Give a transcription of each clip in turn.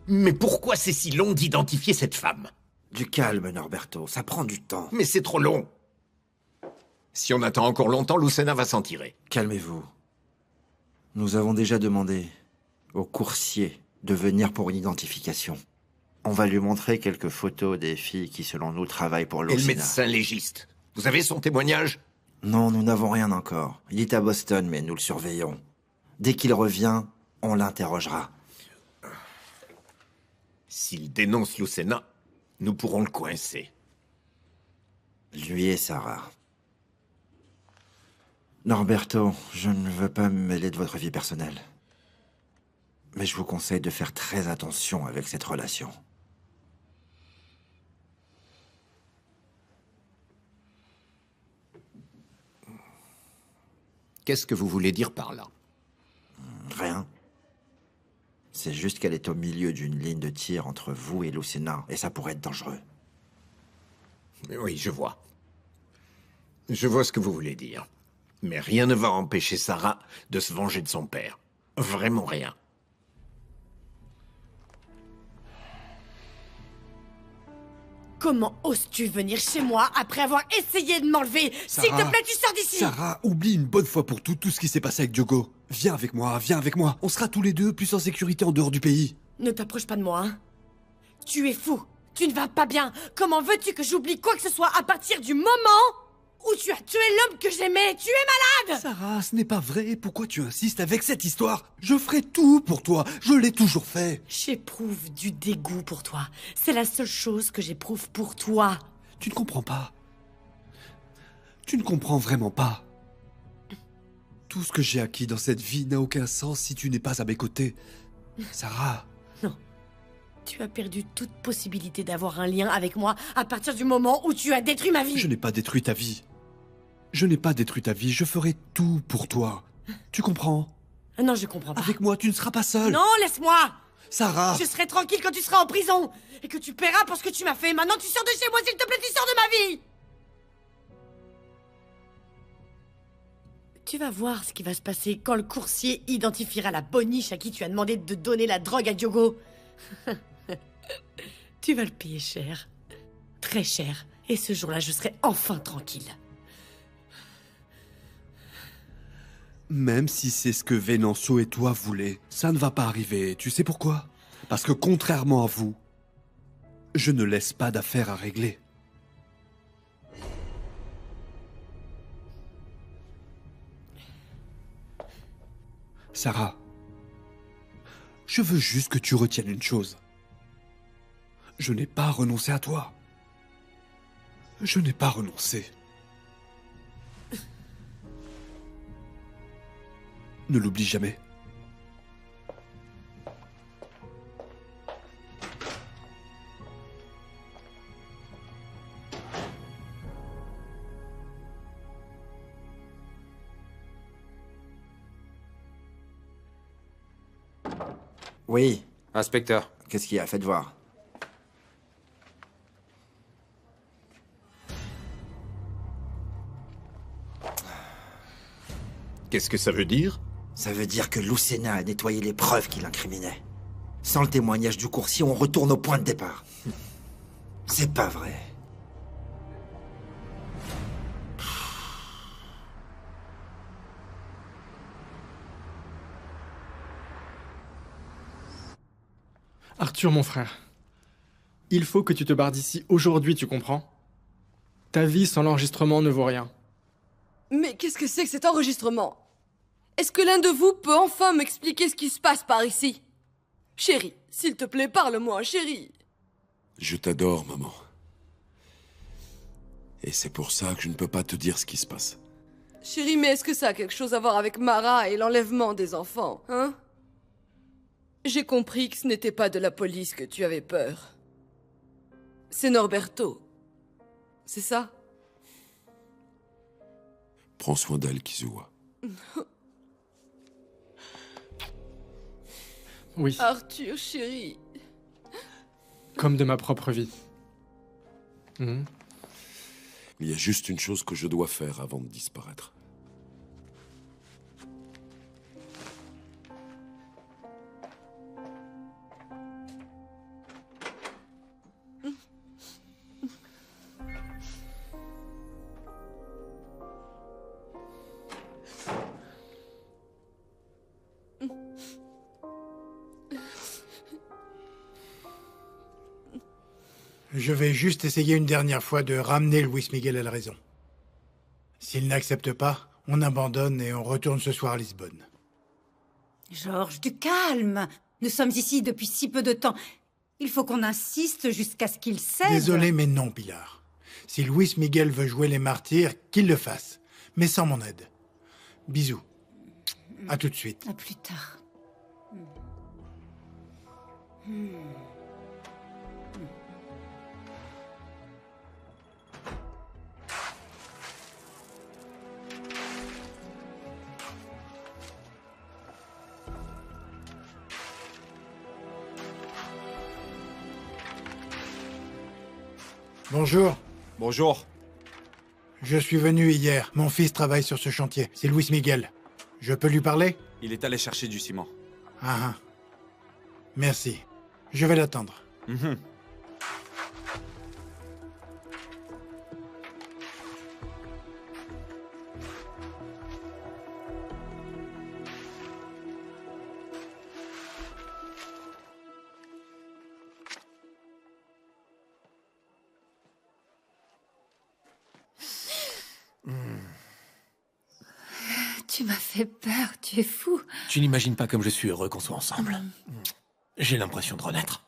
Mais pourquoi c'est si long d'identifier cette femme? Du calme, Norberto, ça prend du temps. Mais c'est trop long. Si on attend encore longtemps, Lucena va s'en tirer. Calmez-vous. Nous avons déjà demandé au coursier de venir pour une identification. On va lui montrer quelques photos des filles qui, selon nous, travaillent pour Et le Lucena. médecin légiste? Vous avez son témoignage? Non, nous n'avons rien encore. Il est à Boston, mais nous le surveillons. Dès qu'il revient, on l'interrogera. S'il dénonce Lucena, nous pourrons le coincer. Lui et Sarah. Norberto, je ne veux pas me mêler de votre vie personnelle. Mais je vous conseille de faire très attention avec cette relation. Qu'est-ce que vous voulez dire par là? Rien. C'est juste qu'elle est au milieu d'une ligne de tir entre vous et Lucena, et ça pourrait être dangereux. Oui, je vois. Je vois ce que vous voulez dire. Mais rien ne va empêcher Sarah de se venger de son père. Vraiment rien. Comment oses-tu venir chez moi après avoir essayé de m'enlever? S'il te plaît, tu sors d'ici! Sarah, oublie une bonne fois pour tout ce qui s'est passé avec Diogo. Viens avec moi, viens avec moi. On sera tous les deux plus en sécurité en dehors du pays. Ne t'approche pas de moi, hein. Tu es fou. Tu ne vas pas bien. Comment veux-tu que j'oublie quoi que ce soit à partir du moment où tu as tué l'homme que j'aimais? Tu es malade! Sarah, ce n'est pas vrai. Pourquoi tu insistes avec cette histoire? Je ferai tout pour toi. Je l'ai toujours fait. J'éprouve du dégoût pour toi. C'est la seule chose que j'éprouve pour toi. Tu ne comprends pas. Tu ne comprends vraiment pas. Tout ce que j'ai acquis dans cette vie n'a aucun sens si tu n'es pas à mes côtés. Sarah. Non. Tu as perdu toute possibilité d'avoir un lien avec moi à partir du moment où tu as détruit ma vie. Je n'ai pas détruit ta vie. Je n'ai pas détruit ta vie. Je ferai tout pour toi. Tu comprends? Non, je comprends pas. Avec moi, tu ne seras pas seule. Non, laisse-moi! Sarah! Je serai tranquille quand tu seras en prison et que tu paieras pour ce que tu m'as fait. Maintenant, tu sors de chez moi, s'il te plaît, tu sors de ma vie! Tu vas voir ce qui va se passer quand le coursier identifiera la boniche à qui tu as demandé de donner la drogue à Diogo. Tu vas le payer cher. Très cher. Et ce jour-là, je serai enfin tranquille. Même si c'est ce que Venancio et toi voulaient, ça ne va pas arriver. Tu sais pourquoi? Parce que contrairement à vous, je ne laisse pas d'affaires à régler. Sarah, je veux juste que tu retiennes une chose. Je n'ai pas renoncé à toi. Je n'ai pas renoncé. Ne l'oublie jamais. Oui, Inspecteur, qu'est-ce qu'il y a? Faites voir. Qu'est-ce que ça veut dire? Ça veut dire que Lucena a nettoyé les preuves qui l'incriminaient. Sans le témoignage du coursier, on retourne au point de départ. C'est pas vrai. Arthur, mon frère, il faut que tu te barres d'ici aujourd'hui, tu comprends? Ta vie sans l'enregistrement ne vaut rien. Mais qu'est-ce que c'est que cet enregistrement? Est-ce que l'un de vous peut enfin m'expliquer ce qui se passe par ici? Chérie, s'il te plaît, parle-moi, chérie. Je t'adore, maman. Et c'est pour ça que je ne peux pas te dire ce qui se passe. Chérie, mais est-ce que ça a quelque chose à voir avec Mara et l'enlèvement des enfants, hein? J'ai compris que ce n'était pas de la police que tu avais peur. C'est Norberto. C'est ça? Prends soin d'elle, Kizuwa. Oui, Arthur, chérie. comme de ma propre vie. Mhm. Il y a juste une chose que je dois faire avant de disparaître. Je vais juste essayer une dernière fois de ramener Luis Miguel à la raison. S'il n'accepte pas, on abandonne et on retourne ce soir à Lisbonne. Georges, du calme. Nous sommes ici depuis si peu de temps. Il faut qu'on insiste jusqu'à ce qu'il cède. Désolé, mais non, Pilar. Si Luis Miguel veut jouer les martyrs, qu'il le fasse. Mais sans mon aide. Bisous. À tout de suite. À plus tard. Bonjour. Bonjour. Je suis venu hier. Mon fils travaille sur ce chantier. C'est Luis Miguel. Je peux lui parler? Il est allé chercher du ciment. Ah ah. Merci. Je vais l'attendre. Mhm. Tu m'as fait peur, tu es fou. Tu n'imagines pas comme je suis heureux qu'on soit ensemble. J'ai l'impression de renaître.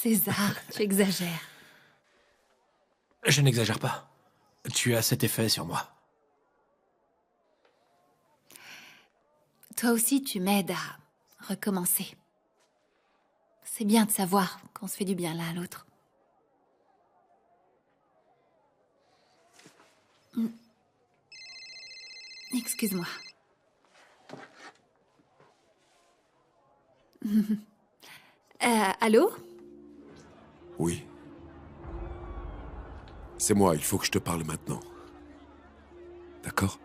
César, tu exagères. Je n'exagère pas. Tu as cet effet sur moi. Toi aussi, tu m'aides à recommencer. C'est bien de savoir qu'on se fait du bien l'un à l'autre. Excuse-moi. Allô? Oui. C'est moi, il faut que je te parle maintenant. D'accord?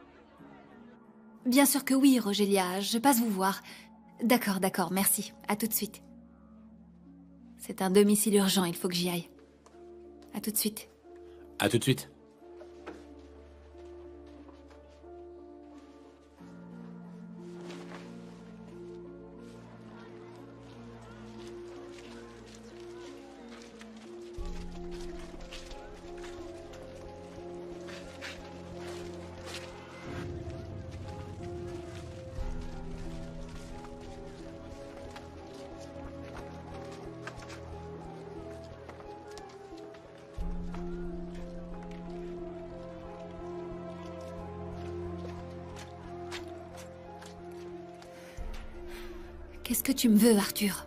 Bien sûr que oui, Rogelia. Je passe vous voir. D'accord, d'accord, merci. À tout de suite. C'est un domicile urgent, il faut que j'y aille. À tout de suite. À tout de suite. Qu'est-ce que tu me veux, Arthur?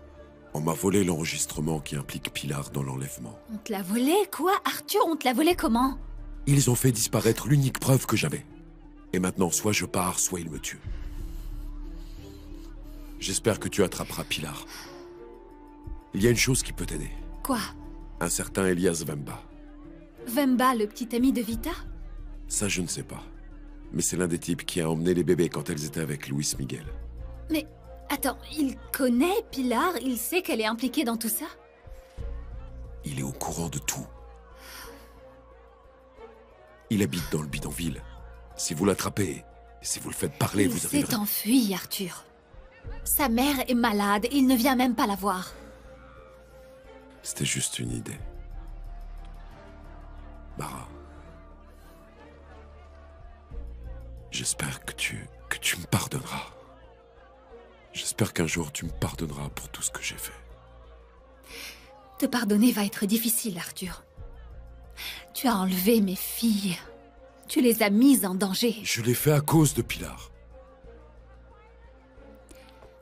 On m'a volé l'enregistrement qui implique Pilar dans l'enlèvement. On te l'a volé? Quoi? Arthur, on te l'a volé comment? Ils ont fait disparaître l'unique preuve que j'avais. Et maintenant, soit je pars, soit ils me tuent. J'espère que tu attraperas Pilar. Il y a une chose qui peut t'aider. Quoi? Un certain Elias Vemba. Vemba, le petit ami de Vita? Ça, je ne sais pas. Mais c'est l'un des types qui a emmené les bébés quand elles étaient avec Luis Miguel. Mais, attends, il connaît Pilar? Il sait qu'elle est impliquée dans tout ça? Il est au courant de tout. Il habite dans le bidonville. Si vous l'attrapez, si vous le faites parler, vous Il arriverez... s'est enfui, Arthur. Sa mère est malade, il ne vient même pas la voir. C'était juste une idée. Mara. J'espère que tu me pardonneras. J'espère qu'un jour tu me pardonneras pour tout ce que j'ai fait. Te pardonner va être difficile, Arthur. Tu as enlevé mes filles. Tu les as mises en danger. Je l'ai fait à cause de Pilar.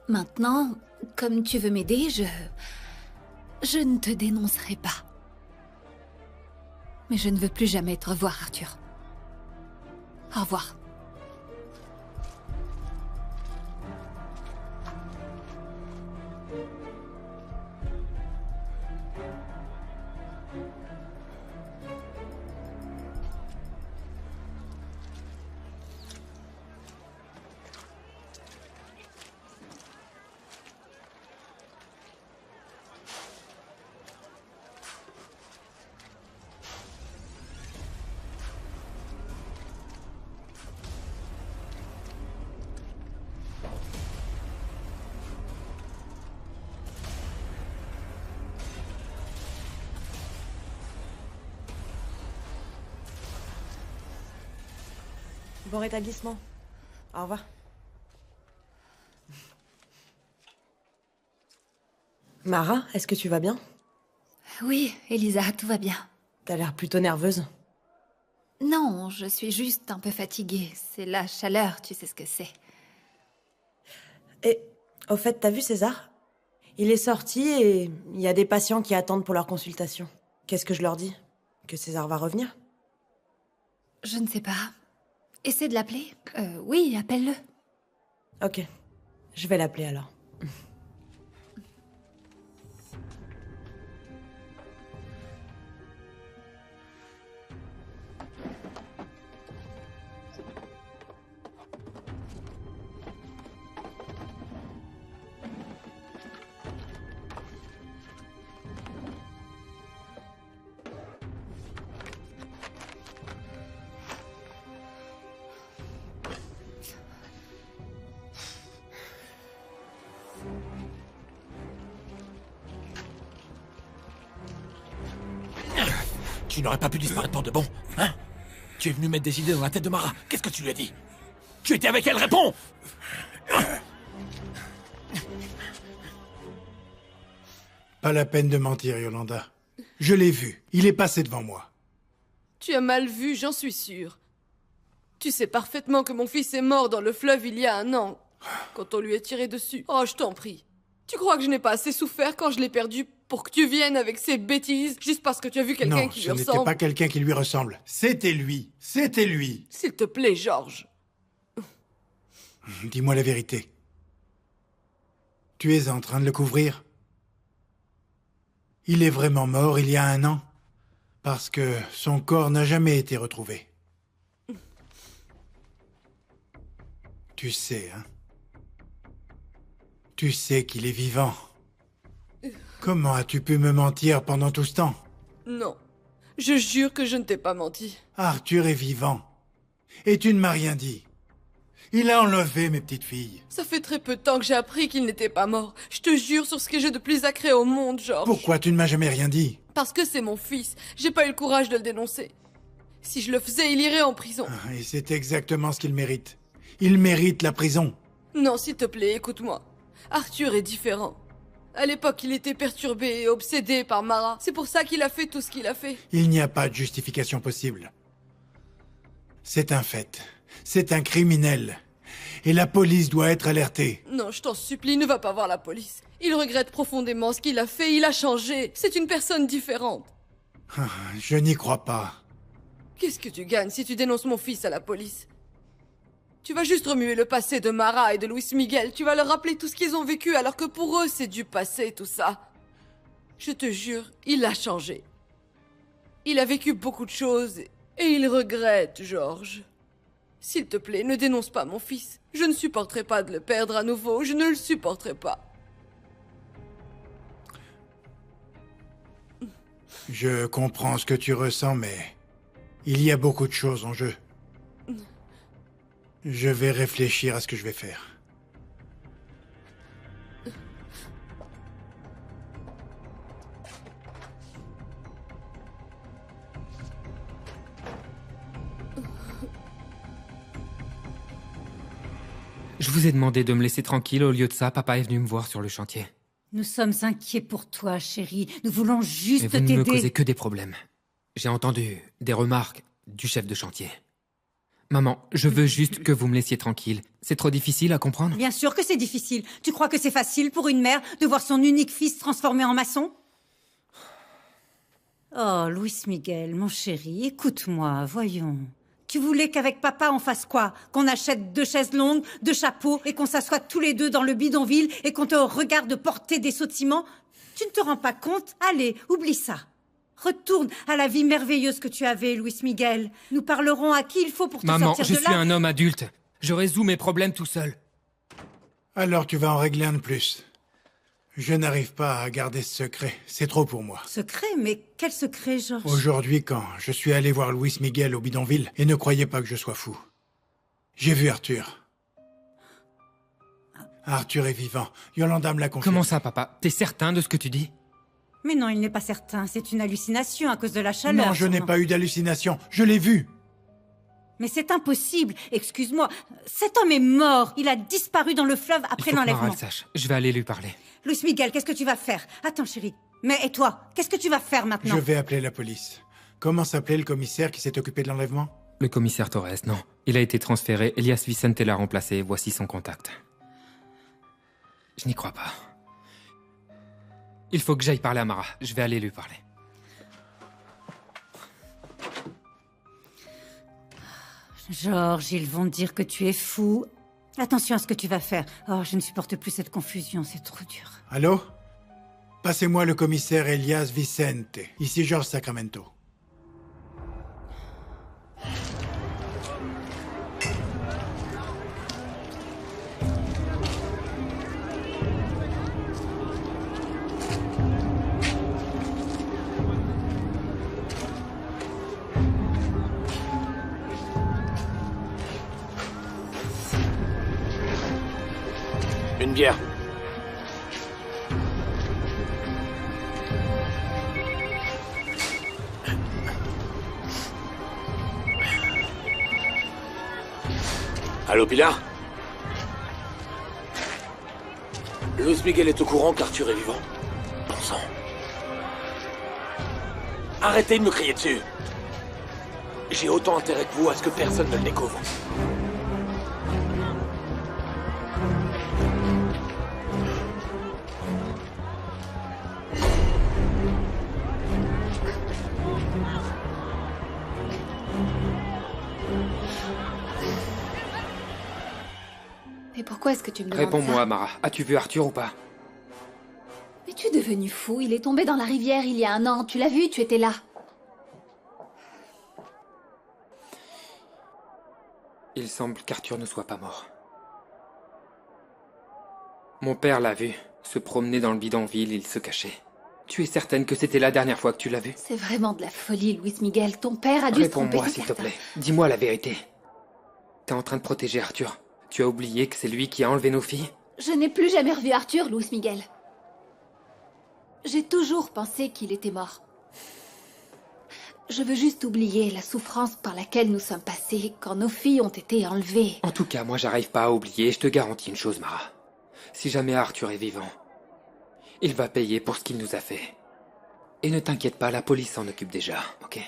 Maintenant, comme tu veux m'aider, je ne te dénoncerai pas. Mais je ne veux plus jamais te revoir, Arthur. Au revoir. Bon rétablissement. Au revoir. Mara, est-ce que tu vas bien? Oui, Elisa, tout va bien. T'as l'air plutôt nerveuse. Non, je suis juste un peu fatiguée. C'est la chaleur, tu sais ce que c'est. Et, au fait, t'as vu César? Il est sorti et il y a des patients qui attendent pour leur consultation. Qu'est-ce que je leur dis? Que César va revenir? Je ne sais pas. Essaie de l'appeler? Oui, appelle-le. Ok. Je vais l'appeler alors. Tu n'aurais pas pu disparaître pour de bon, hein? Tu es venu mettre des idées dans la tête de Mara. Qu'est-ce que tu lui as dit? Tu étais avec elle, réponds! Pas la peine de mentir, Yolanda. Je l'ai vu. Il est passé devant moi. Tu as mal vu, j'en suis sûre. Tu sais parfaitement que mon fils est mort dans le fleuve il y a 1 an, quand on lui a tiré dessus. Oh, je t'en prie. Tu crois que je n'ai pas assez souffert quand je l'ai perdu pour que tu viennes avec ces bêtises, juste parce que tu as vu quelqu'un qui lui ressemble? Non, ce n'était pas quelqu'un qui lui ressemble. C'était lui. C'était lui. S'il te plaît, Georges. Dis-moi la vérité. Tu es en train de le couvrir? Il est vraiment mort il y a 1 an? Parce que son corps n'a jamais été retrouvé. Tu sais, hein? Tu sais qu'il est vivant. Comment as-tu pu me mentir pendant tout ce temps? Non. Je jure que je ne t'ai pas menti. Arthur est vivant. Et tu ne m'as rien dit. Il a enlevé mes petites filles. Ça fait très peu de temps que j'ai appris qu'il n'était pas mort. Je te jure sur ce que j'ai de plus sacré au monde, Georges. Pourquoi tu ne m'as jamais rien dit? Parce que c'est mon fils. J'ai pas eu le courage de le dénoncer. Si je le faisais, il irait en prison. Et c'est exactement ce qu'il mérite. Il mérite la prison. Non, s'il te plaît, écoute-moi. Arthur est différent. À l'époque, il était perturbé et obsédé par Mara. C'est pour ça qu'il a fait tout ce qu'il a fait. Il n'y a pas de justification possible. C'est un fait. C'est un criminel. Et la police doit être alertée. Non, je t'en supplie, ne va pas voir la police. Il regrette profondément ce qu'il a fait, il a changé. C'est une personne différente. Je n'y crois pas. Qu'est-ce que tu gagnes si tu dénonces mon fils à la police? Tu vas juste remuer le passé de Mara et de Luis Miguel. Tu vas leur rappeler tout ce qu'ils ont vécu alors que pour eux, c'est du passé, tout ça. Je te jure, il a changé. Il a vécu beaucoup de choses et il regrette, Georges. S'il te plaît, ne dénonce pas mon fils. Je ne supporterai pas de le perdre à nouveau. Je ne le supporterai pas. Je comprends ce que tu ressens, mais il y a beaucoup de choses en jeu. Je vais réfléchir à ce que je vais faire. Je vous ai demandé de me laisser tranquille, au lieu de ça, papa est venu me voir sur le chantier. Nous sommes inquiets pour toi, chérie. Nous voulons juste Mais vous ne me causez t'aider. que des problèmes. J'ai entendu des remarques du chef de chantier. Maman, je veux juste que vous me laissiez tranquille. C'est trop difficile à comprendre? Bien sûr que c'est difficile. Tu crois que c'est facile pour une mère de voir son unique fils transformé en maçon? Oh, Luis Miguel, mon chéri, écoute-moi, voyons. Tu voulais qu'avec papa on fasse quoi? Qu'on achète 2 chaises longues, 2 chapeaux et qu'on s'assoie tous les deux dans le bidonville et qu'on te regarde porter des sauts de ciment? Tu ne te rends pas compte? Allez, oublie ça. Retourne à la vie merveilleuse que tu avais, Luis Miguel. Nous parlerons à qui il faut pour te Maman, sortir je de là. suis un homme adulte. Je résous mes problèmes tout seul. Alors tu vas en régler un de plus. Je n'arrive pas à garder ce secret. C'est trop pour moi. Secret? Mais quel secret, Georges? Aujourd'hui, quand je suis allé voir Luis Miguel au bidonville, et ne croyez pas que je sois fou. J'ai vu Arthur. Arthur est vivant. Yolanda me l'a confié. Comment ça, papa? T'es certain de ce que tu dis? Mais non, il n'est pas certain. C'est une hallucination à cause de la chaleur. Non, je n'ai pas eu d'hallucination. Je l'ai vu. Mais c'est impossible. Excuse-moi. Cet homme est mort. Il a disparu dans le fleuve après Il faut que Mara l'enlèvement. le sache. Je vais aller lui parler. Luis Miguel, qu'est-ce que tu vas faire? Attends, chérie. Mais et toi? Qu'est-ce que tu vas faire maintenant? Je vais appeler la police. Comment s'appelait le commissaire qui s'est occupé de l'enlèvement? Le commissaire Torres, non. Il a été transféré. Elias Vicente l'a remplacé. Voici son contact. Je n'y crois pas. Il faut que j'aille parler à Mara. Je vais aller lui parler. Georges, ils vont dire que tu es fou. Attention à ce que tu vas faire. Oh, je ne supporte plus cette confusion, c'est trop dur. Allô? Passez-moi le commissaire Elias Vicente. Ici Georges Sacramento. Une bière. Allô, Pilar? Luis Miguel est au courant qu'Arthur est vivant. Bon sang. Arrêtez de me crier dessus. J'ai autant intérêt que vous à ce que personne ne le découvre. Mais pourquoi est-ce que tu me demandes Réponds-moi, ça? Mara. As-tu vu Arthur ou pas? Mais tu es devenu fou. Il est tombé dans la rivière il y a 1 an. Tu l'as vu, tu étais là. Il semble qu'Arthur ne soit pas mort. Mon père l'a vu. Se promener dans le bidonville, il se cachait. Tu es certaine que c'était la dernière fois que tu l'as vu? C'est vraiment de la folie, Luis Miguel. Ton père a dû se tromper. Réponds-moi, s'il te plaît. Dis-moi la vérité. T'es en train de protéger Arthur. Tu as oublié que c'est lui qui a enlevé nos filles? Je n'ai plus jamais revu Arthur, Luis Miguel. J'ai toujours pensé qu'il était mort. Je veux juste oublier la souffrance par laquelle nous sommes passés quand nos filles ont été enlevées. En tout cas, moi j'arrive pas à oublier. Je te garantis une chose, Mara. Si jamais Arthur est vivant, il va payer pour ce qu'il nous a fait. Et ne t'inquiète pas, la police s'en occupe déjà, ok?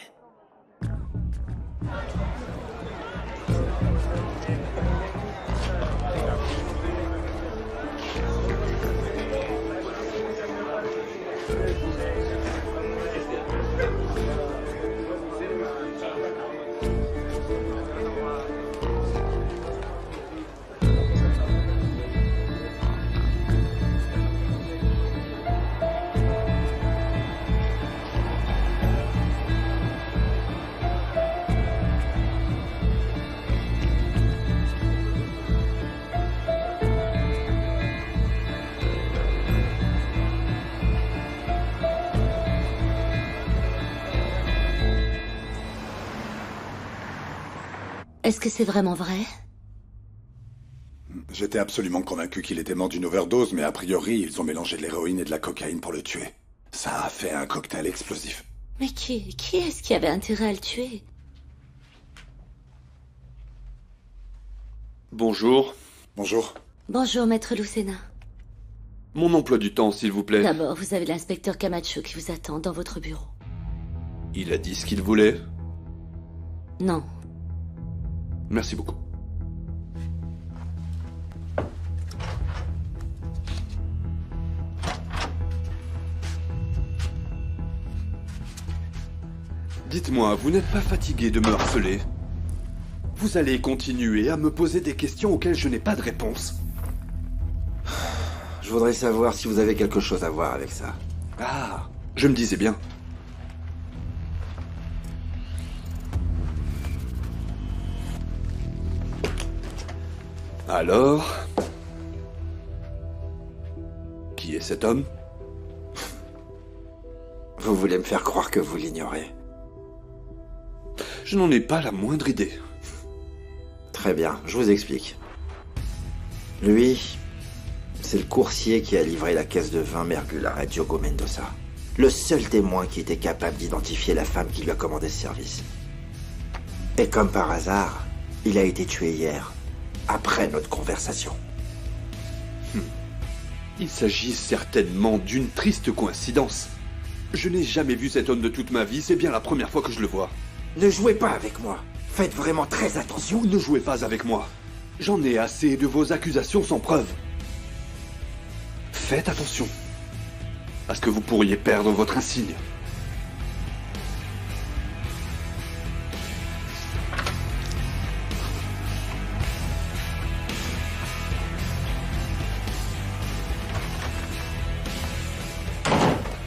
Est-ce que c'est vraiment vrai? J'étais absolument convaincu qu'il était mort d'une overdose, mais a priori, ils ont mélangé de l'héroïne et de la cocaïne pour le tuer. Ça a fait un cocktail explosif. Mais qui est-ce qui avait intérêt à le tuer? Bonjour. Bonjour. Bonjour, maître Lucena. Mon emploi du temps, s'il vous plaît. D'abord, vous avez l'inspecteur Camacho qui vous attend dans votre bureau. Il a dit ce qu'il voulait. Non. Merci beaucoup. Dites-moi, vous n'êtes pas fatigué de me harceler? Vous allez continuer à me poser des questions auxquelles je n'ai pas de réponse. Je voudrais savoir si vous avez quelque chose à voir avec ça. Ah, je me disais bien. Alors, qui est cet homme? Vous voulez me faire croire que vous l'ignorez? Je n'en ai pas la moindre idée. Très bien, je vous explique. Lui, c'est le coursier qui a livré la caisse de vin Mergula à Diogo Mendoza. Le seul témoin qui était capable d'identifier la femme qui lui a commandé ce service. Et comme par hasard, il a été tué hier, après notre conversation. Il s'agit certainement d'une triste coïncidence. Je n'ai jamais vu cet homme de toute ma vie, c'est bien la première fois que je le vois. Ne jouez pas avec moi. Faites vraiment très attention. Vous ne jouez pas avec moi. J'en ai assez de vos accusations sans preuve. Faites attention. À ce que vous pourriez perdre votre insigne.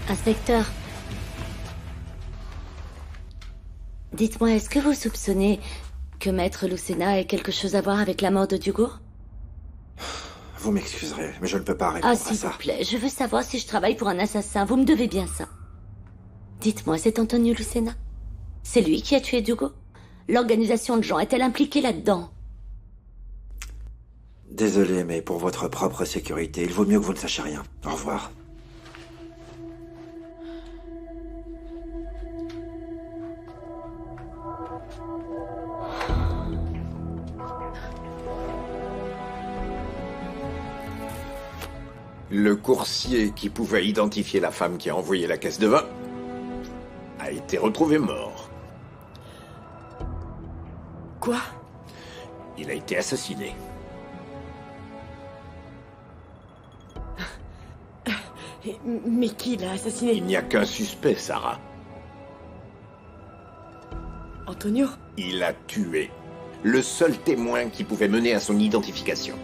Inspecteur. Dites-moi, est-ce que vous soupçonnez que Maître Lucena ait quelque chose à voir avec la mort de Dugo? Vous m'excuserez, mais je ne peux pas répondre à ça. S'il vous plaît, je veux savoir si je travaille pour un assassin. Vous me devez bien ça. Dites-moi, c'est Antonio Lucena? C'est lui qui a tué Dugo? L'organisation de gens est-elle impliquée là-dedans? Désolé, mais pour votre propre sécurité, il vaut mieux que vous ne sachiez rien. Au revoir. Le coursier qui pouvait identifier la femme qui a envoyé la caisse de vin a été retrouvé mort. Quoi? Il a été assassiné. Mais qui l'a assassiné? Il n'y a qu'un suspect, Sarah. Antonio? Il a tué le seul témoin qui pouvait mener à son identification.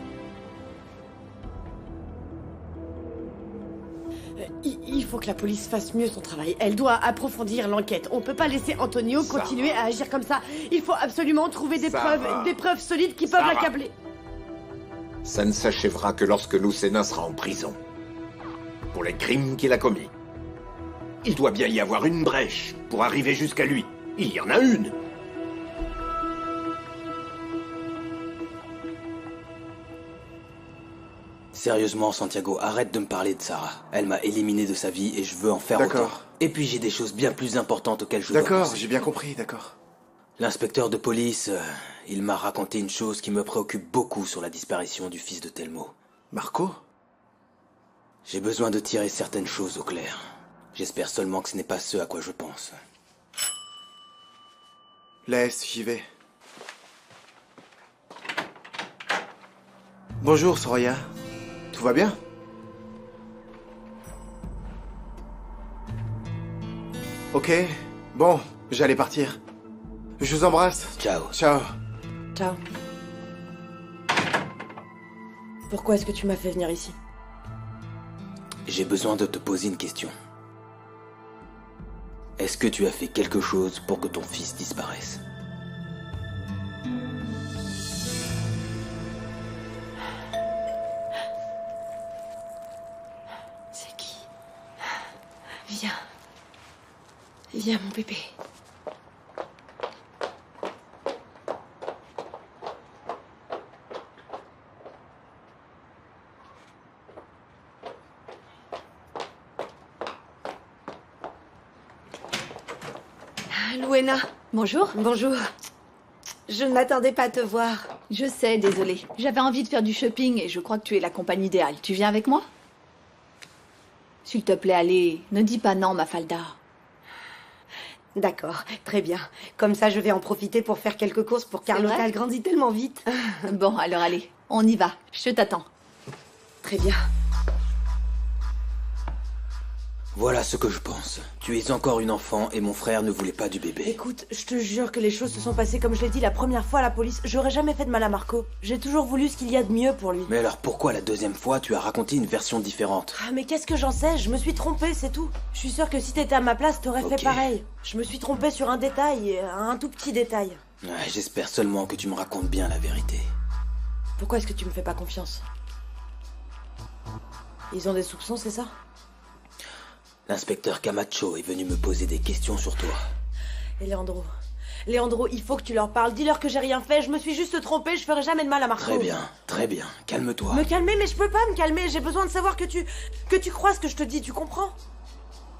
Il faut que la police fasse mieux son travail. Elle doit approfondir l'enquête. On peut pas laisser Antonio continuer à agir comme ça. Il faut absolument trouver des preuves solides qui peuvent l'accabler. Ça ne s'achèvera que lorsque Lucena sera en prison. Pour les crimes qu'il a commis. Il doit bien y avoir une brèche pour arriver jusqu'à lui. Il y en a une. Sérieusement, Santiago, arrête de me parler de Sarah. Elle m'a éliminé de sa vie et je veux en faire autant. D'accord. Et puis j'ai des choses bien plus importantes auxquelles je dois penser. D'accord, j'ai bien compris, d'accord. L'inspecteur de police, il m'a raconté une chose qui me préoccupe beaucoup sur la disparition du fils de Telmo. Marco? J'ai besoin de tirer certaines choses au clair. J'espère seulement que ce n'est pas ce à quoi je pense. Laisse, j'y vais. Bonjour, Soraya. Tout va bien? Ok, bon, j'allais partir. Je vous embrasse. Ciao. Ciao. Ciao. Pourquoi est-ce que tu m'as fait venir ici? J'ai besoin de te poser une question. Est-ce que tu as fait quelque chose pour que ton fils disparaisse? C'est qui? Viens. Viens, mon bébé. Luena. Bonjour. Bonjour. Je ne m'attendais pas à te voir. Je sais, désolée. J'avais envie de faire du shopping et je crois que tu es la compagne idéale. Tu viens avec moi? S'il te plaît, allez, ne dis pas non, Mafalda. D'accord, très bien. Comme ça, je vais en profiter pour faire quelques courses pour Carlota. Elle grandit tellement vite. Bon, alors allez, on y va. Je t'attends. Très bien. Voilà ce que je pense. Tu es encore une enfant et mon frère ne voulait pas du bébé. Écoute, je te jure que les choses se sont passées comme je l'ai dit la première fois à la police. J'aurais jamais fait de mal à Marco. J'ai toujours voulu ce qu'il y a de mieux pour lui. Mais alors pourquoi la deuxième fois tu as raconté une version différente? Ah mais qu'est-ce que j'en sais? Je me suis trompée, c'est tout. Je suis sûre que si t'étais à ma place, t'aurais fait pareil. Je me suis trompée sur un détail, un tout petit détail. Ouais, j'espère seulement que tu me racontes bien la vérité. Pourquoi est-ce que tu me fais pas confiance? Ils ont des soupçons, c'est ça? L'inspecteur Camacho est venu me poser des questions sur toi. Et Leandro, il faut que tu leur parles. Dis-leur que j'ai rien fait, je me suis juste trompée, je ferai jamais de mal à Marco. Très bien, calme-toi. Me calmer, mais je peux pas me calmer, j'ai besoin de savoir que tu crois ce que je te dis, tu comprends?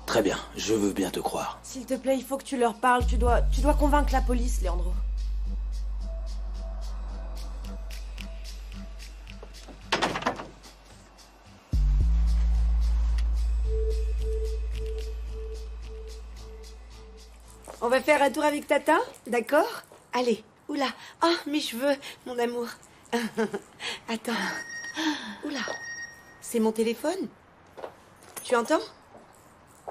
Très bien, je veux bien te croire. S'il te plaît, il faut que tu leur parles, tu dois convaincre la police, Leandro. On va faire un tour avec Tata, d'accord? Allez, oula. Oh, mes cheveux, mon amour. Attends. Oula. C'est mon téléphone? Tu entends?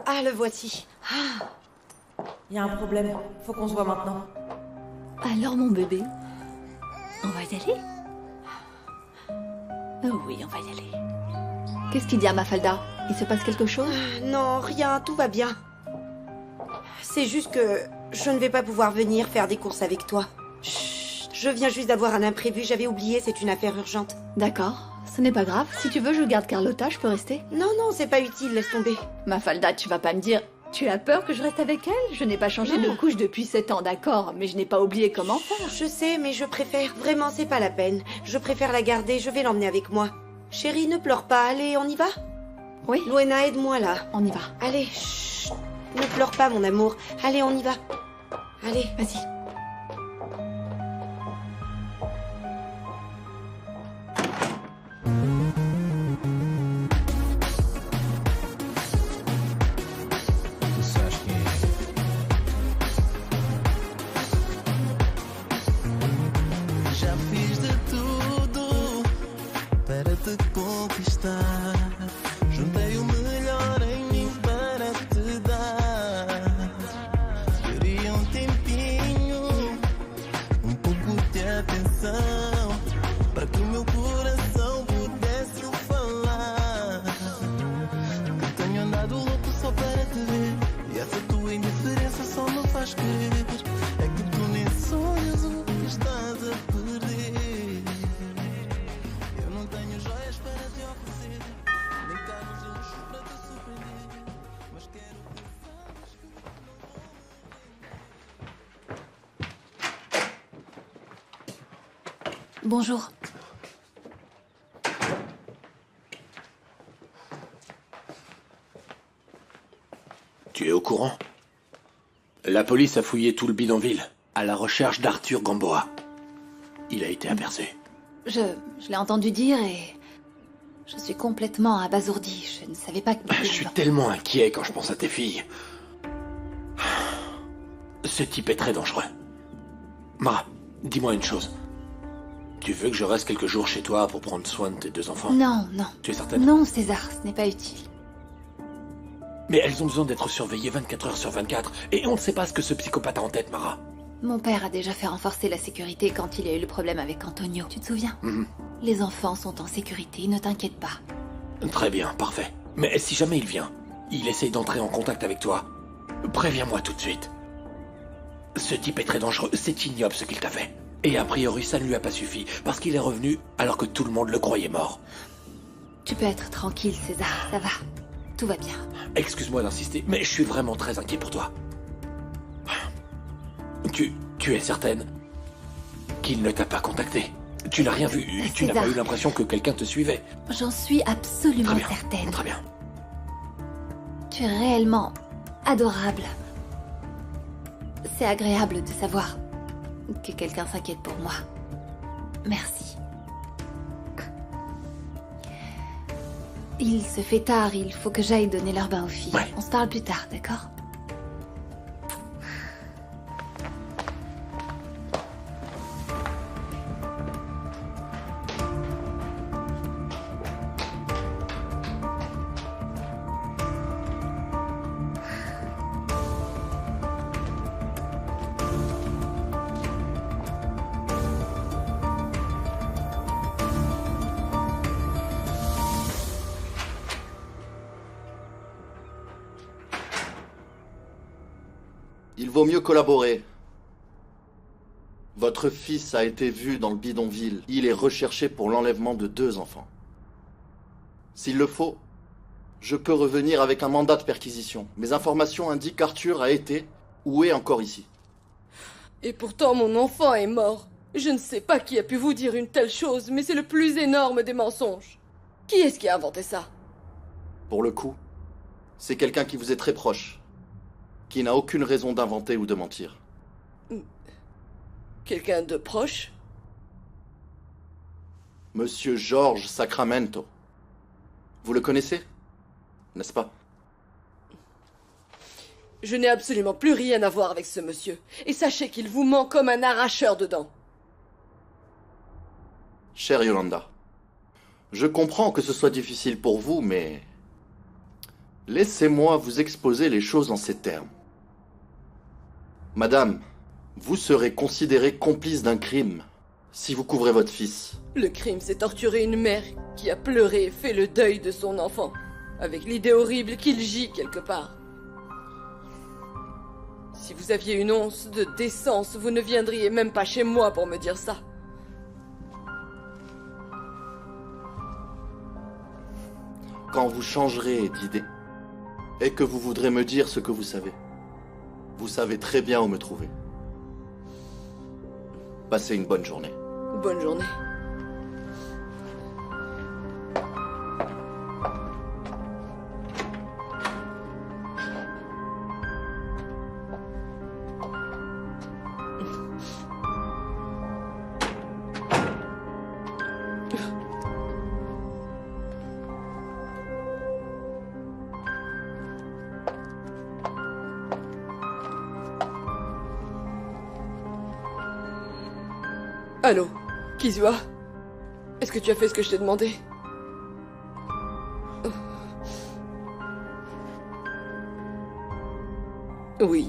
Ah, le voici. Il y a un problème. Faut qu'on se voit maintenant. Alors, mon bébé, on va y aller? Oui, on va y aller. Qu'est-ce qu'il dit à Mafalda? Il se passe quelque chose? Non, rien, tout va bien. C'est juste que je ne vais pas pouvoir venir faire des courses avec toi. Chut, je viens juste d'avoir un imprévu, j'avais oublié, c'est une affaire urgente. D'accord, ce n'est pas grave. Si tu veux, je garde Carlotta, je peux rester? Non, non, c'est pas utile, laisse tomber. Mafalda, tu vas pas me dire... Tu as peur que je reste avec elle? Je n'ai pas changé de couche depuis 7 ans, d'accord, mais je n'ai pas oublié comment faire. Je sais, mais je préfère. Vraiment, c'est pas la peine. Je préfère la garder, je vais l'emmener avec moi. Chérie, ne pleure pas, allez, on y va? Oui. Luena, aide-moi là. On y va. Allez, chut. Ne pleure pas, mon amour. Allez, on y va. Allez. Vas-y. Já fiz de tudo para te conquistar. Juntei o melhor em mim para te dar. Queria tempinho, pouco de atenção, para que o meu coração pudesse falar. Eu tenho andado louco só para te ver, e essa tua indiferença só me faz querer. É que tu nem sonhas o que estás a perder. Eu não tenho joias para te oferecer, nem carros de luxo para te surpreender, mas quero que saibas que não vou morrer. Bonjour. Tu es au courant? La police a fouillé tout le bidonville, à la recherche d'Arthur Gamboa. Il a été aperçu. Je l'ai entendu dire et... Je suis complètement abasourdie. Je ne savais pas que... Je suis tellement inquiet quand je pense à tes filles. Ce type est très dangereux. Mara, dis-moi une chose. Tu veux que je reste quelques jours chez toi pour prendre soin de tes 2 enfants? Non, non. Tu es certaine? Non, César, ce n'est pas utile. Mais elles ont besoin d'être surveillées 24 heures sur 24, et on ne sait pas ce que ce psychopathe a en tête, Mara. Mon père a déjà fait renforcer la sécurité quand il a eu le problème avec Antonio, tu te souviens? Les enfants sont en sécurité, ne t'inquiète pas. Très bien, parfait. Mais si jamais il vient, il essaye d'entrer en contact avec toi, préviens-moi tout de suite. Ce type est très dangereux, c'est ignoble ce qu'il t'a fait. Et a priori, ça ne lui a pas suffi, parce qu'il est revenu alors que tout le monde le croyait mort. Tu peux être tranquille, César, ça va. Tout va bien. Excuse-moi d'insister, mais je suis vraiment très inquiet pour toi. Tu es certaine qu'il ne t'a pas contacté? Tu n'as rien vu, tu n'as pas eu l'impression que quelqu'un te suivait? J'en suis absolument certaine. Très bien. Tu es réellement adorable. C'est agréable de savoir que quelqu'un s'inquiète pour moi. Merci. Il se fait tard, il faut que j'aille donner leur bain aux filles. Ouais. On se parle plus tard, d'accord? Il vaut mieux collaborer. Votre fils a été vu dans le bidonville. Il est recherché pour l'enlèvement de 2 enfants. S'il le faut, je peux revenir avec un mandat de perquisition. Mes informations indiquent qu'Arthur a été ou est encore ici. Et pourtant, mon enfant est mort. Je ne sais pas qui a pu vous dire une telle chose, mais c'est le plus énorme des mensonges. Qui est-ce qui a inventé ça? Pour le coup, c'est quelqu'un qui vous est très proche, qui n'a aucune raison d'inventer ou de mentir. Quelqu'un de proche? Monsieur Georges Sacramento. Vous le connaissez, n'est-ce pas? Je n'ai absolument plus rien à voir avec ce monsieur. Et sachez qu'il vous ment comme un arracheur de dents. Chère Yolanda, je comprends que ce soit difficile pour vous, mais... laissez-moi vous exposer les choses en ces termes. Madame, vous serez considérée complice d'un crime si vous couvrez votre fils. Le crime, c'est torturer une mère qui a pleuré et fait le deuil de son enfant, avec l'idée horrible qu'il gît quelque part. Si vous aviez une once de décence, vous ne viendriez même pas chez moi pour me dire ça. Quand vous changerez d'idée et que vous voudrez me dire ce que vous savez très bien où me trouver. Passez une bonne journée. Bonne journée. Allô, Kizua? Est-ce que tu as fait ce que je t'ai demandé? Oui.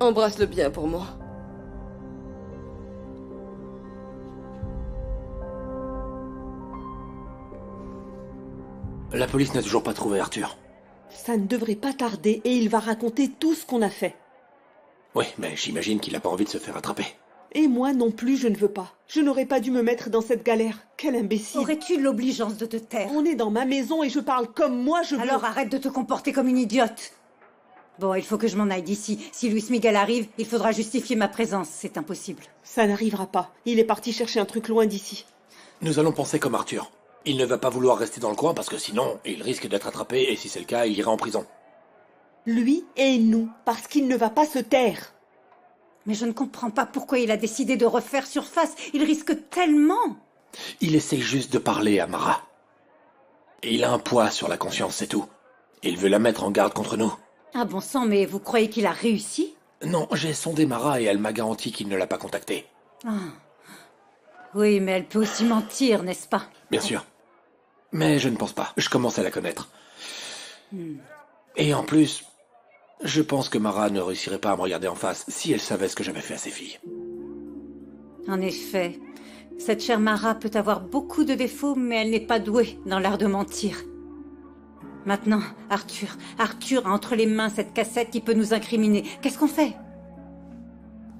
Embrasse-le bien pour moi. La police n'a toujours pas trouvé Arthur. Ça ne devrait pas tarder et il va raconter tout ce qu'on a fait. Oui, mais j'imagine qu'il n'a pas envie de se faire attraper. Et moi non plus, je ne veux pas. Je n'aurais pas dû me mettre dans cette galère. Quel imbécile. Aurais-tu l'obligeance de te taire? On est dans ma maison et je parle comme moi je veux. Alors arrête de te comporter comme une idiote. Bon, il faut que je m'en aille d'ici. Si Luis Miguel arrive, il faudra justifier ma présence. C'est impossible. Ça n'arrivera pas. Il est parti chercher un truc loin d'ici. Nous allons penser comme Arthur. Il ne va pas vouloir rester dans le coin parce que sinon, il risque d'être attrapé et si c'est le cas, il ira en prison. Lui et nous, parce qu'il ne va pas se taire. Mais je ne comprends pas pourquoi il a décidé de refaire surface. Il risque tellement. Il essaie juste de parler à Mara. Et il a un poids sur la conscience, c'est tout. Il veut la mettre en garde contre nous. Ah bon sang, mais vous croyez qu'il a réussi? Non, j'ai sondé Mara et elle m'a garanti qu'il ne l'a pas contacté. Ah. Oui, mais elle peut aussi mentir, n'est-ce pas? Bien sûr. Mais je ne pense pas. Je commence à la connaître. Et en plus, je pense que Mara ne réussirait pas à me regarder en face si elle savait ce que j'avais fait à ses filles. En effet, cette chère Mara peut avoir beaucoup de défauts, mais elle n'est pas douée dans l'art de mentir. Maintenant, Arthur a entre les mains cette cassette qui peut nous incriminer. Qu'est-ce qu'on fait?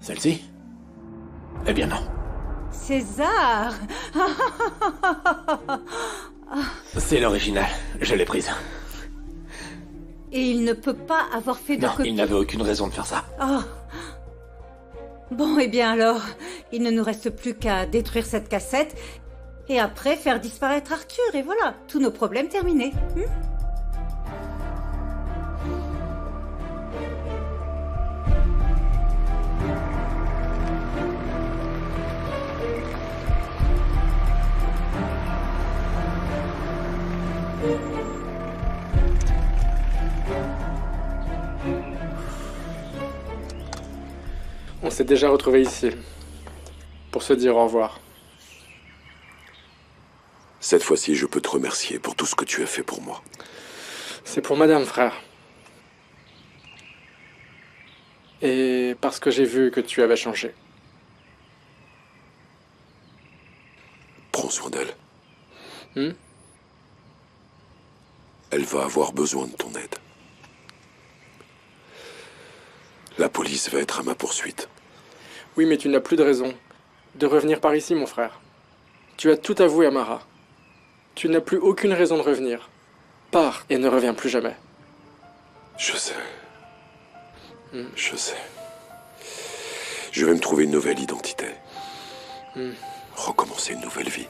Celle-ci? Eh bien non. César! C'est l'original. Je l'ai prise. Et il ne peut pas avoir fait de copie. Non, il n'avait aucune raison de faire ça. Oh. Bon, eh bien alors, il ne nous reste plus qu'à détruire cette cassette et après faire disparaître Arthur, et voilà, tous nos problèmes terminés. On s'est déjà retrouvés ici, pour se dire au revoir. Cette fois-ci, je peux te remercier pour tout ce que tu as fait pour moi. C'est pour madame, frère. Et parce que j'ai vu que tu avais changé. Prends soin d'elle. Elle va avoir besoin de ton aide. La police va être à ma poursuite. Oui, mais tu n'as plus de raison de revenir par ici, mon frère. Tu as tout avoué à Mara. Tu n'as plus aucune raison de revenir. Pars et ne reviens plus jamais. Je sais. Je sais. Je vais me trouver une nouvelle identité. Recommencer une nouvelle vie.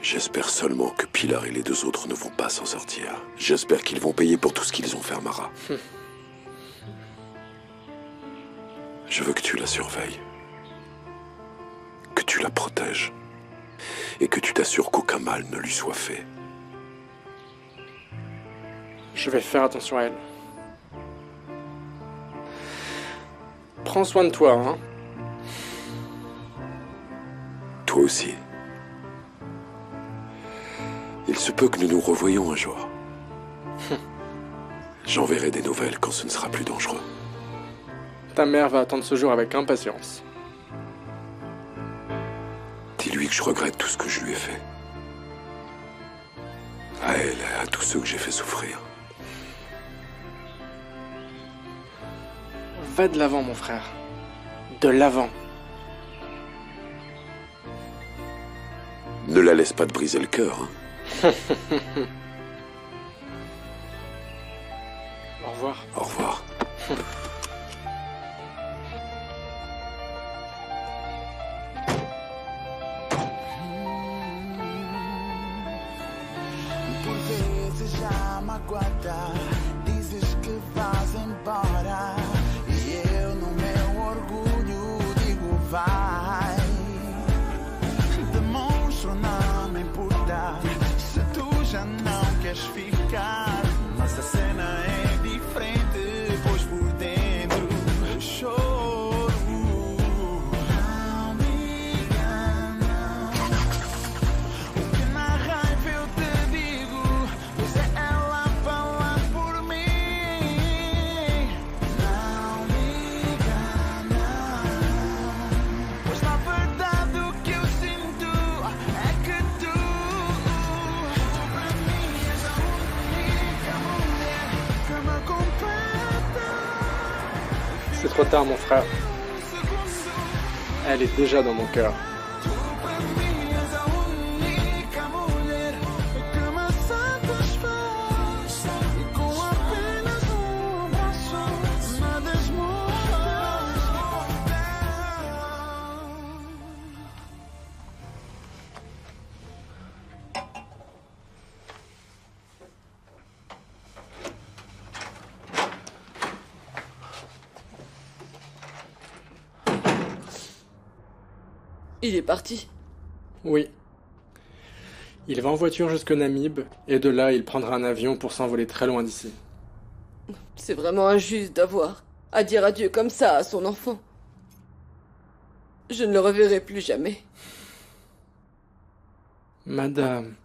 J'espère seulement que Pilar et les deux autres ne vont pas s'en sortir. J'espère qu'ils vont payer pour tout ce qu'ils ont fait à Mara. Je veux que tu la surveilles. Que tu la protèges. Et que tu t'assures qu'aucun mal ne lui soit fait. Je vais faire attention à elle. Prends soin de toi, hein. Toi aussi. Il se peut que nous nous revoyions un jour. J'enverrai des nouvelles quand ce ne sera plus dangereux. Ta mère va attendre ce jour avec impatience. Dis-lui que je regrette tout ce que je lui ai fait. À elle et à tous ceux que j'ai fait souffrir. Va de l'avant, mon frère. De l'avant. Ne la laisse pas te briser le cœur, hein. Au revoir. Au revoir. Por vezes já magoada, dizes que vais embora. E eu no meu orgulho digo vai. Demonstro não me importar se tu já não queres ficar. Mas a cena é diferente, pois por dentro choro. Não me engana. O que na raiva eu te digo, pois é ela a falar por mim. Não me engana. Pois na verdade o que eu sinto é que tu para mim és a única mulher que me completa. C'est trop tard, mon frère. Elle est déjà dans mon cœur. És a única mulher que me satisfaz. E com apenas braço me desmonta. Il est parti. Oui. Il va en voiture jusqu'au Namib, et de là, il prendra un avion pour s'envoler très loin d'ici. C'est vraiment injuste d'avoir à dire adieu comme ça à son enfant. Je ne le reverrai plus jamais. Madame,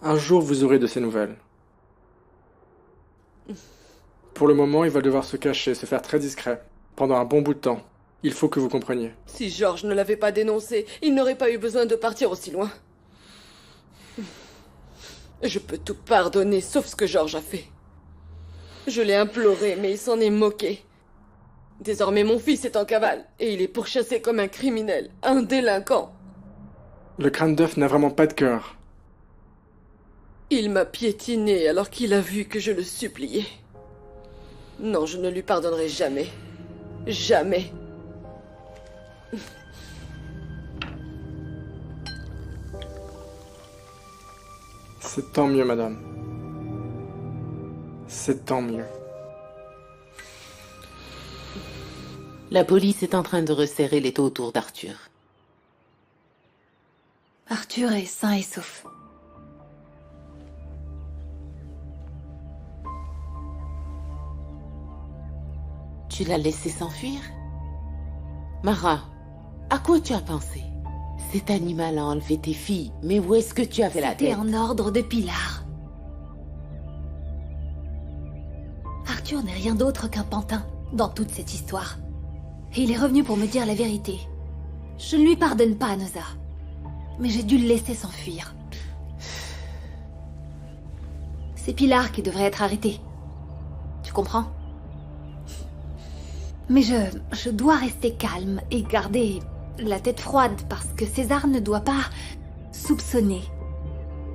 un jour vous aurez de ses nouvelles. Pour le moment, il va devoir se cacher, se faire très discret, pendant un bon bout de temps. Il faut que vous compreniez. Si Georges ne l'avait pas dénoncé, il n'aurait pas eu besoin de partir aussi loin. Je peux tout pardonner, sauf ce que Georges a fait. Je l'ai imploré, mais il s'en est moqué. Désormais, mon fils est en cavale, et il est pourchassé comme un criminel, un délinquant. Le crâne d'œuf n'a vraiment pas de cœur. Il m'a piétiné alors qu'il a vu que je le suppliais. Non, je ne lui pardonnerai jamais. Jamais. C'est tant mieux, madame. C'est tant mieux. La police est en train de resserrer l'étau autour d'Arthur. Arthur est sain et sauf. Tu l'as laissé s'enfuir? Mara, à quoi tu as pensé? Cet animal a enlevé tes filles, mais où est-ce que tu avais la tête? C'était en ordre de Pilar. Arthur n'est rien d'autre qu'un pantin dans toute cette histoire. Et il est revenu pour me dire la vérité. Je ne lui pardonne pas, Noza. Mais j'ai dû le laisser s'enfuir. C'est Pilar qui devrait être arrêtée. Tu comprends? Mais je dois rester calme et garder la tête froide parce que César ne doit pas soupçonner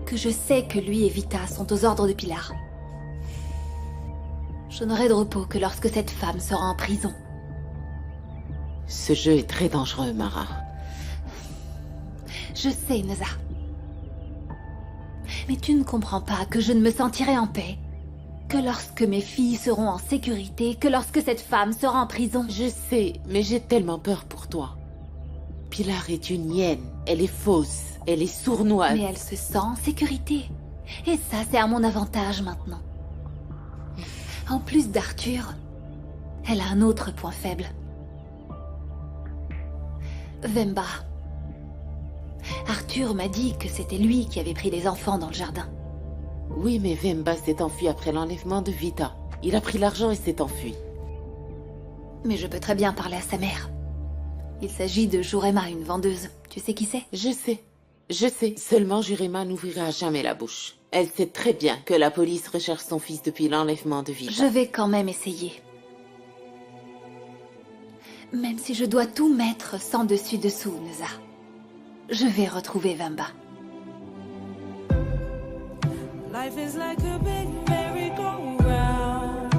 que je sais que lui et Vita sont aux ordres de Pilar. Je n'aurai de repos que lorsque cette femme sera en prison. Ce jeu est très dangereux, Mara. Je sais, Noza. Mais tu ne comprends pas que je ne me sentirai en paix que lorsque mes filles seront en sécurité, que lorsque cette femme sera en prison. Je sais, mais j'ai tellement peur pour toi. Pilar est une hyène. Elle est fausse. Elle est sournoise. Mais elle se sent en sécurité. Et ça, c'est à mon avantage maintenant. En plus d'Arthur, elle a un autre point faible. Vemba. Arthur m'a dit que c'était lui qui avait pris les enfants dans le jardin. Oui, mais Vemba s'est enfui après l'enlèvement de Vita. Il a pris l'argent et s'est enfui. Mais je peux très bien parler à sa mère. Il s'agit de Jurema, une vendeuse. Tu sais qui c'est? Je sais. Je sais. Seulement Jurema n'ouvrira jamais la bouche. Elle sait très bien que la police recherche son fils depuis l'enlèvement de Vita. Je vais quand même essayer. Même si je dois tout mettre sans dessus-dessous, Neza. Je vais retrouver Vemba. Life is like a big merry-go-round.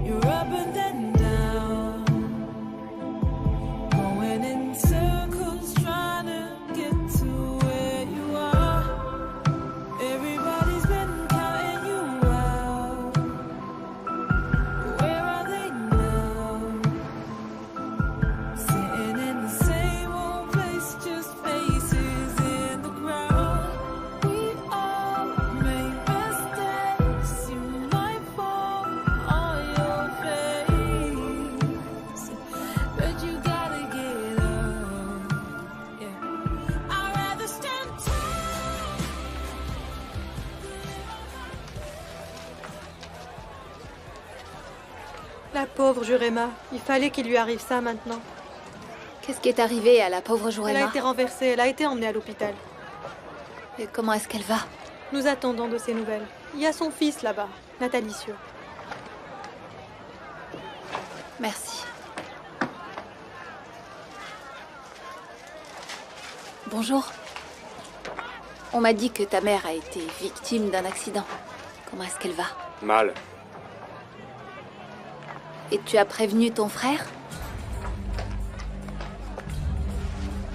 You're up and then down, going in circles, trying to get to where you are. Everybody's been counting you out. Where are they now? Sitting in the same old place, just faces in the crowd. We all make mistakes. You might fall on your face, but you gotta get up. Yeah, I'd rather stand tall. La pauvre Jurema, il fallait qu'il lui arrive ça maintenant. Qu'est-ce qui est arrivé à la pauvre Elle Jurema? a été renversée, elle a été emmenée à l'hôpital. Et comment est-ce qu'elle va? Nous attendons de ses nouvelles. Il y a son fils là-bas, Natalicieux. Merci. Bonjour. On m'a dit que ta mère a été victime d'un accident. Comment est-ce qu'elle va? Mal. Et tu as prévenu ton frère?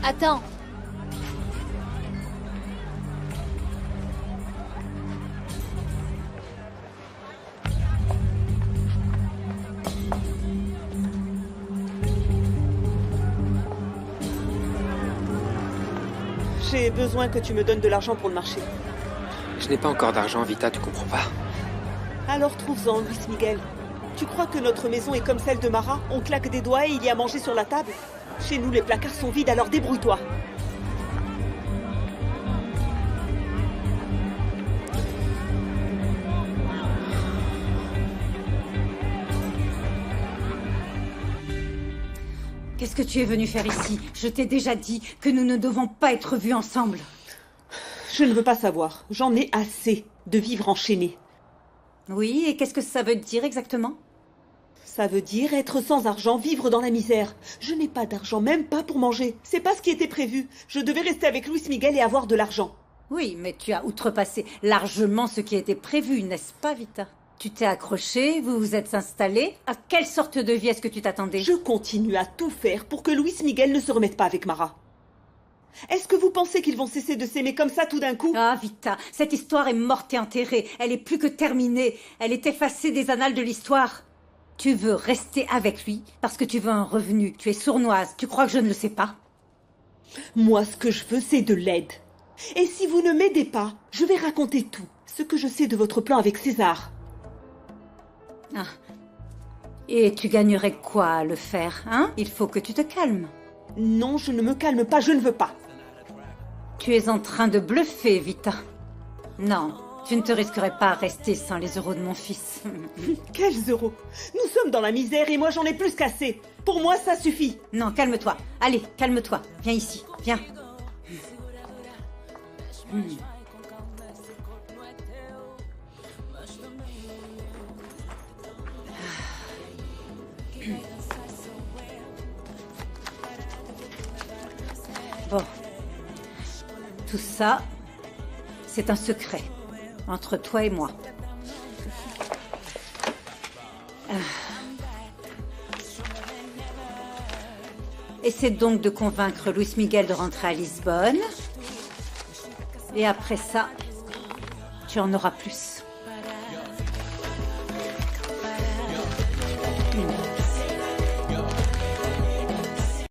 Attends. J'ai besoin que tu me donnes de l'argent pour le marché. Je n'ai pas encore d'argent, Vita, tu comprends pas? Alors trouve-en, Luis Miguel. Tu crois que notre maison est comme celle de Mara? On claque des doigts et il y a à manger sur la table? Chez nous, les placards sont vides, alors débrouille-toi. Qu'est-ce que tu es venu faire ici? Je t'ai déjà dit que nous ne devons pas être vus ensemble. Je ne veux pas savoir. J'en ai assez de vivre enchaîné. Oui, et qu'est-ce que ça veut dire exactement? Ça veut dire être sans argent, vivre dans la misère. Je n'ai pas d'argent, même pas pour manger. C'est pas ce qui était prévu. Je devais rester avec Luis Miguel et avoir de l'argent. Oui, mais tu as outrepassé largement ce qui était prévu, n'est-ce pas, Vita? Tu t'es accroché, vous vous êtes installé. À quelle sorte de vie est-ce que tu t'attendais? Je continue à tout faire pour que Luis Miguel ne se remette pas avec Mara. Est-ce que vous pensez qu'ils vont cesser de s'aimer comme ça tout d'un coup? Ah, Vita, cette histoire est morte et enterrée. Elle est plus que terminée. Elle est effacée des annales de l'histoire. Tu veux rester avec lui parce que tu veux un revenu. Tu es sournoise. Tu crois que je ne le sais pas? Moi, ce que je veux, c'est de l'aide. Et si vous ne m'aidez pas, je vais raconter tout. Ce que je sais de votre plan avec César. Ah. Et tu gagnerais quoi à le faire, hein? Il faut que tu te calmes. Non, je ne me calme pas, je ne veux pas. Tu es en train de bluffer, Vita. Non, tu ne te risquerais pas à rester sans les euros de mon fils. Quels euros? Nous sommes dans la misère et moi j'en ai plus qu'assez. Pour moi, ça suffit. Non, calme-toi. Allez, calme-toi. Viens ici, viens. Bon. Tout ça, c'est un secret entre toi et moi. Essaie donc de convaincre Luis Miguel de rentrer à Lisbonne. Et après ça, tu en auras plus.